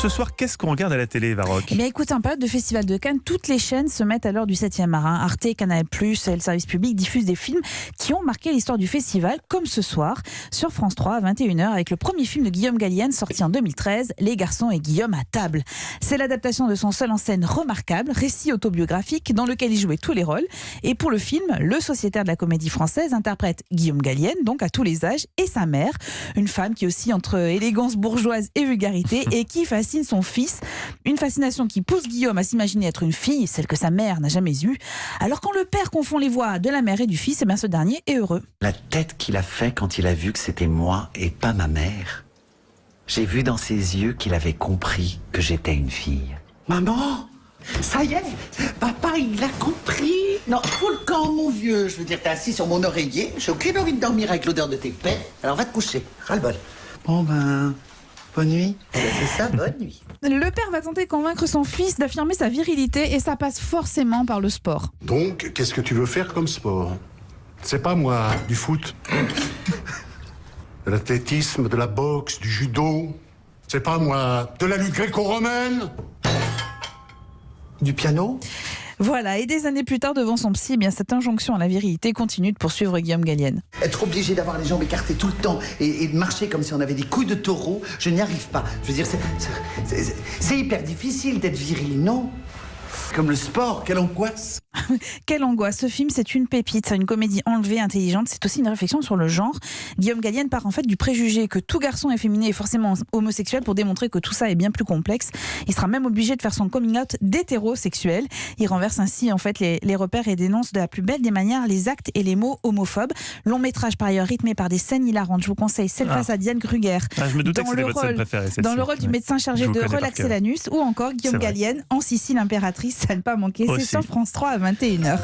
Ce soir, qu'est-ce qu'on regarde à la télé, Varrock? Eh bien, écoute, en période de Festival de Cannes, toutes les chaînes se mettent à l'heure du 7e art. Arte, Canal+, et le service public diffusent des films qui ont marqué l'histoire du festival, comme ce soir, sur France 3 à 21h, avec le premier film de Guillaume Gallienne, sorti en 2013, Les garçons et Guillaume à table. C'est l'adaptation de son seul en scène remarquable, récit autobiographique, dans lequel il jouait tous les rôles. Et pour le film, le sociétaire de la comédie française interprète Guillaume Gallienne, donc à tous les âges, et sa mère, une femme qui oscille entre élégance bourgeoise et vulgarité, et qui fascine son fils. Une fascination qui pousse Guillaume à s'imaginer être une fille, celle que sa mère n'a jamais eue. Alors quand le père confond les voix de la mère et du fils, eh bien ce dernier est heureux. La tête qu'il a fait quand il a vu que c'était moi et pas ma mère. J'ai vu dans ses yeux qu'il avait compris que j'étais une fille. Maman, ça y est, papa il a compris. Non, fous le camp mon vieux. Je veux dire, t'es assis sur mon oreiller. J'ai aucune envie de dormir avec l'odeur de tes pets. Alors va te coucher, ras-le-bol. Bon ben, bonne nuit. C'est ça, bonne nuit. Le père va tenter de convaincre son fils d'affirmer sa virilité et ça passe forcément par le sport. Donc, qu'est-ce que tu veux faire comme sport? C'est pas moi, du foot. De l'athlétisme, de la boxe, du judo. C'est pas moi, de la lutte gréco-romaine. Du piano? Voilà, et des années plus tard, devant son psy, eh bien, cette injonction à la virilité continue de poursuivre Guillaume Gallienne. Être obligé d'avoir les jambes écartées tout le temps et de marcher comme si on avait des couilles de taureau, je n'y arrive pas. Je veux dire, c'est hyper difficile d'être viril, non? Comme le sport, quelle angoisse. Quelle angoisse, ce film c'est une pépite, c'est une comédie enlevée, intelligente, c'est aussi une réflexion sur le genre. Guillaume Gallienne part en fait du préjugé que tout garçon efféminé est forcément homosexuel pour démontrer que tout ça est bien plus complexe. Il sera même obligé de faire son coming out d'hétérosexuel. Il renverse ainsi en fait les repères et dénonce de la plus belle des manières les actes et les mots homophobes. Long métrage par ailleurs rythmé par des scènes hilarantes, je vous conseille celle face à Diane Kruger. Je me doutais que c'était votre scène préférée, celle-ci. Dans le rôle du médecin chargé de relaxer l'anus, ou encore Guillaume Gallienne en Sicile impératrice, à ne pas manquer, c'est sur France 3 à 21h.